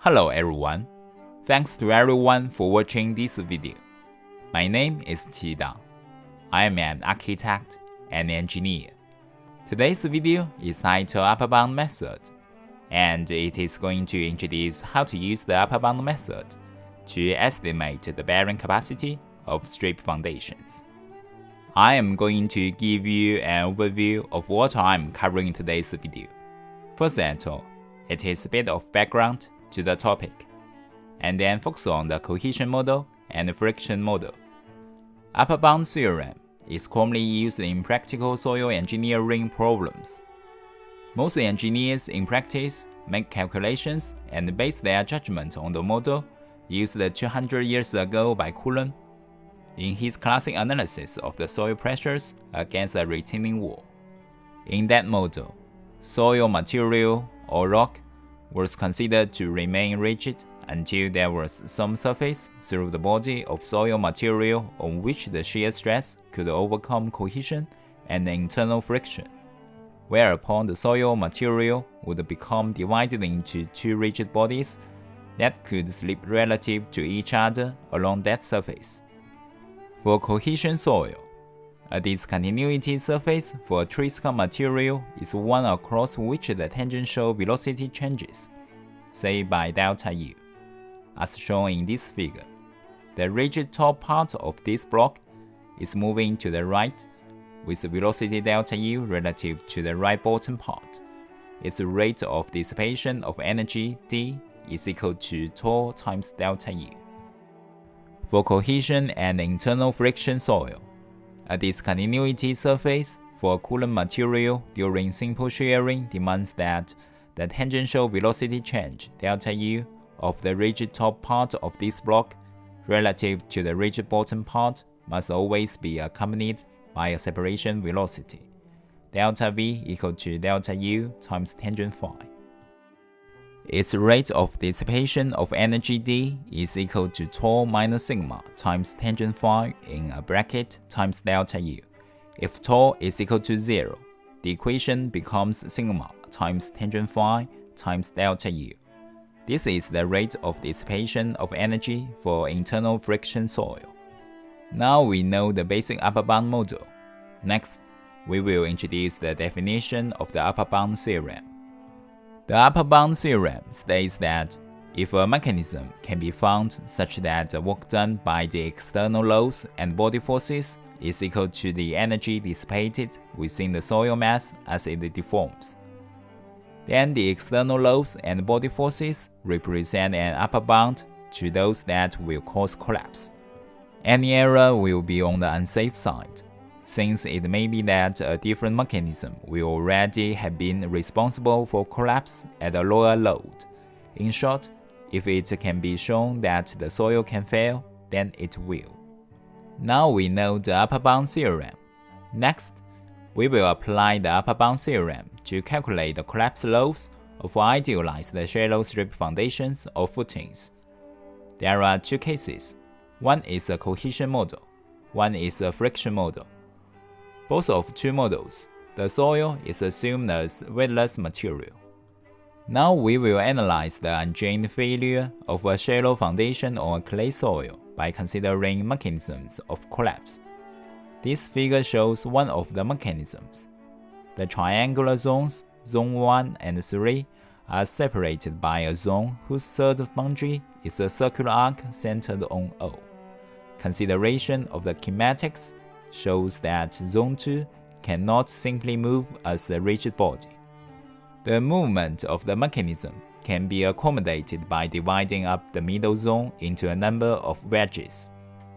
Hello everyone, thanks to everyone for watching this video. My name is Qida. I am an architect and engineer. Today's video is titled Upper Bound Method, and it is going to introduce how to use the upper bound method to estimate the bearing capacity of strip foundations. I am going to give you an overview of what I am covering in today's video. First of all, it is a bit of background to the topic, and then focus on the cohesion model and friction model. Upper bound theorem is commonly used in practical soil engineering problems. Most engineers in practice make calculations and base their judgment on the model used 200 years ago by Coulomb in his classic analysis of the soil pressures against a retaining wall. In that model, soil material or rock was considered to remain rigid until there was some surface through the body of soil material on which the shear stress could overcome cohesion and internal friction, whereupon the soil material would become divided into two rigid bodies that could slip relative to each other along that surface. For cohesion soil, a discontinuity surface for a Trisca material is one across which the tangential velocity changes, say by delta U. As shown in this figure, the rigid top part of this block is moving to the right with velocity delta U relative to the right bottom part. Its rate of dissipation of energy D is equal to tau times delta U. For cohesion and internal friction soil, a discontinuity surface for a Coulomb material during simple shearing demands that the tangential velocity change delta U of the rigid top part of this block relative to the rigid bottom part must always be accompanied by a separation velocity, delta V equal to delta U times tangent phi. Its rate of dissipation of energy D is equal to tau minus sigma times tangent phi in a bracket times delta U. If tau is equal to 0, the equation becomes sigma times tangent phi times delta U. This is the rate of dissipation of energy for internal friction soil. Now we know the basic upper bound model. Next, we will introduce the definition of the upper bound theorem. The upper bound theorem states that if a mechanism can be found such that the work done by the external loads and body forces is equal to the energy dissipated within the soil mass as it deforms, then the external loads and body forces represent an upper bound to those that will cause collapse. Any error will be on the unsafe side, since it may be that a different mechanism will already have been responsible for collapse at a lower load. In short, if it can be shown that the soil can fail, then it will. Now we know the upper bound theorem. Next, we will apply the upper bound theorem to calculate the collapse loads of idealized shallow strip foundations or footings. There are two cases. One is a cohesion model, one is a friction model. Both of two models, the soil is assumed as weightless material. Now we will analyze the undrained failure of a shallow foundation on a clay soil by considering mechanisms of collapse. This figure shows one of the mechanisms. The triangular zones, zone 1 and 3, are separated by a zone whose third boundary is a circular arc centered on O. Consideration of the kinematics shows that zone 2 cannot simply move as a rigid body. The movement of the mechanism can be accommodated by dividing up the middle zone into a number of wedges,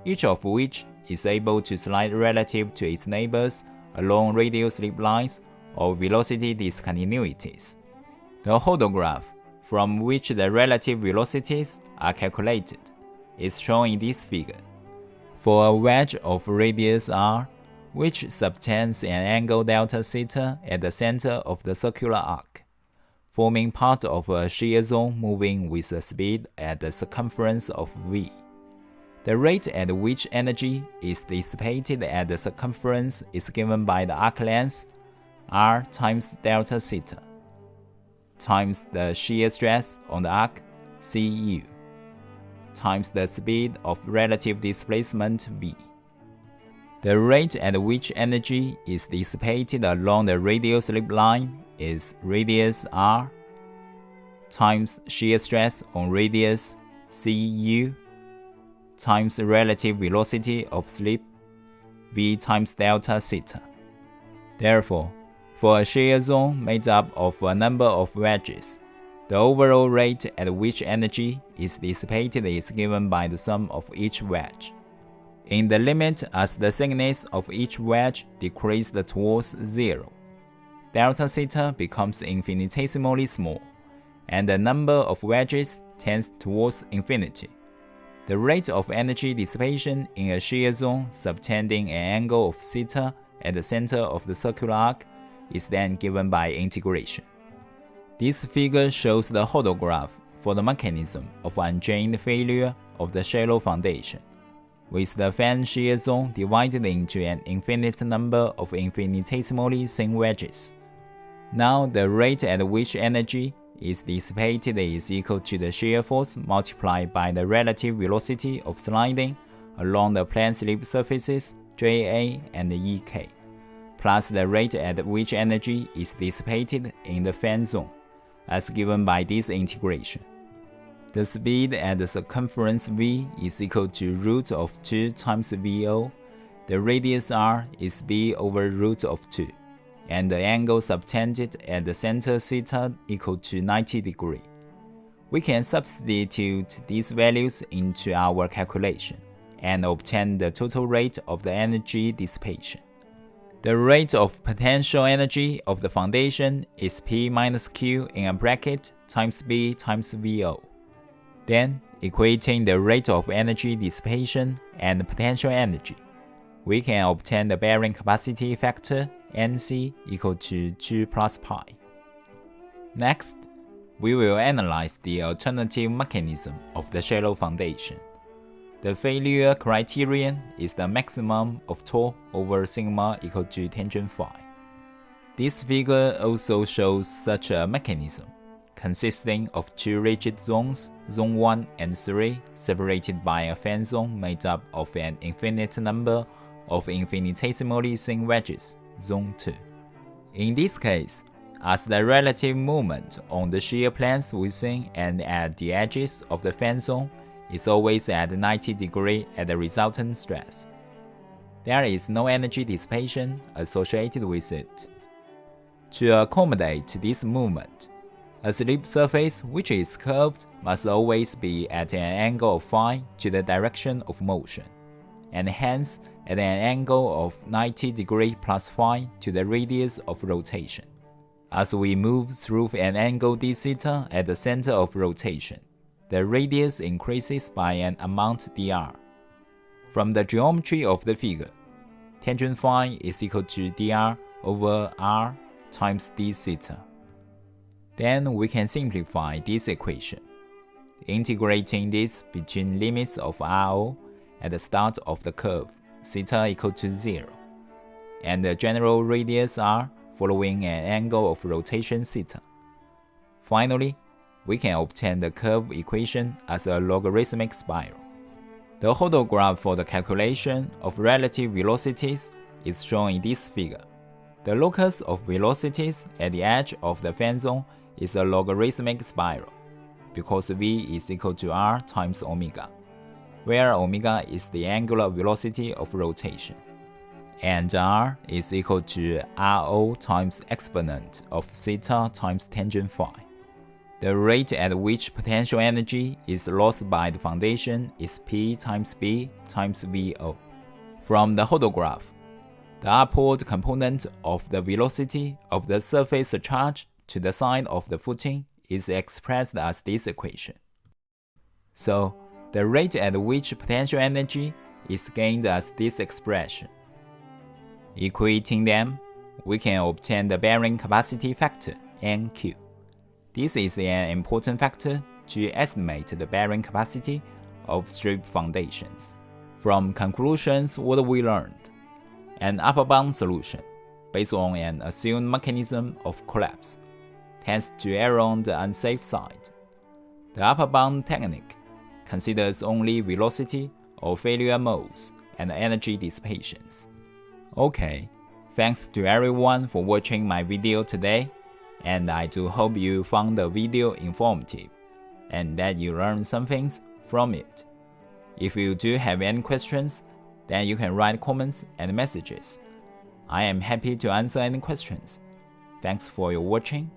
each of which is able to slide relative to its neighbors along radial slip lines or velocity discontinuities. The hodograph, from which the relative velocities are calculated, is shown in this figure. For a wedge of radius r, which subtends an angle delta theta at the center of the circular arc, forming part of a shear zone moving with a speed at the circumference of v. The rate at which energy is dissipated at the circumference is given by the arc length r times delta theta times the shear stress on the arc Cu times the speed of relative displacement V. The rate at which energy is dissipated along the radial slip line is radius r times shear stress on radius Cu times relative velocity of slip V times delta theta. Therefore, for a shear zone made up of a number of wedges, the overall rate at which energy is dissipated is given by the sum of each wedge. In the limit as the thickness of each wedge decreases towards zero, delta theta becomes infinitesimally small, and the number of wedges tends towards infinity. The rate of energy dissipation in a shear zone subtending an angle of theta at the center of the circular arc is then given by integration. This figure shows the hodograph for the mechanism of unchained failure of the shallow foundation, with the fan shear zone divided into an infinite number of infinitesimally thin wedges. Now the rate at which energy is dissipated is equal to the shear force multiplied by the relative velocity of sliding along the plane slip surfaces JA and EK, plus the rate at which energy is dissipated in the fan zone, as given by this integration. The speed at the circumference V is equal to root of 2 times VO, the radius r is B over root of 2, and the angle subtended at the center theta equal to 90 degrees. We can substitute these values into our calculation and obtain the total rate of the energy dissipation. The rate of potential energy of the foundation is P minus Q in a bracket times B times VO. Then, equating the rate of energy dissipation and potential energy, we can obtain the bearing capacity factor NC equal to 2 plus pi. Next, we will analyze the alternative mechanism of the shallow foundation. The failure criterion is the maximum of tau over sigma equal to tangent phi. This figure also shows such a mechanism, consisting of two rigid zones, zone 1 and 3, separated by a fan zone made up of an infinite number of infinitesimally thin wedges, zone 2. In this case, as the relative movement on the shear planes within and at the edges of the fan zone is always at 90 degrees at the resultant stress, there is no energy dissipation associated with it. To accommodate this movement, a slip surface which is curved must always be at an angle of phi to the direction of motion, and hence at an angle of 90 degrees plus phi to the radius of rotation. As we move through an angle d theta at the center of rotation, the radius increases by an amount dr. From the geometry of the figure, tangent phi is equal to dr over r times d theta. Then we can simplify this equation, integrating this between limits of RO at the start of the curve, theta equal to 0, and the general radius r following an angle of rotation theta. Finally, we can obtain the curve equation as a logarithmic spiral. The hodograph for the calculation of relative velocities is shown in this figure. The locus of velocities at the edge of the fan zone is a logarithmic spiral, because v is equal to r times omega, where omega is the angular velocity of rotation, and r is equal to rho times exponent of theta times tangent phi. The rate at which potential energy is lost by the foundation is P times B times VO. From the hodograph, the upward component of the velocity of the surface charge to the side of the footing is expressed as this equation. So, the rate at which potential energy is gained as this expression. Equating them, we can obtain the bearing capacity factor, NQ. This is an important factor to estimate the bearing capacity of strip foundations. From conclusions, what we learned: an upper bound solution, based on an assumed mechanism of collapse, tends to err on the unsafe side. The upper bound technique considers only velocity or failure modes and energy dissipations. Okay, thanks to everyone for watching my video today, and I do hope you found the video informative and that you learned some things from it. If you do have any questions, then you can write comments and messages. I am happy to answer any questions. Thanks for your watching.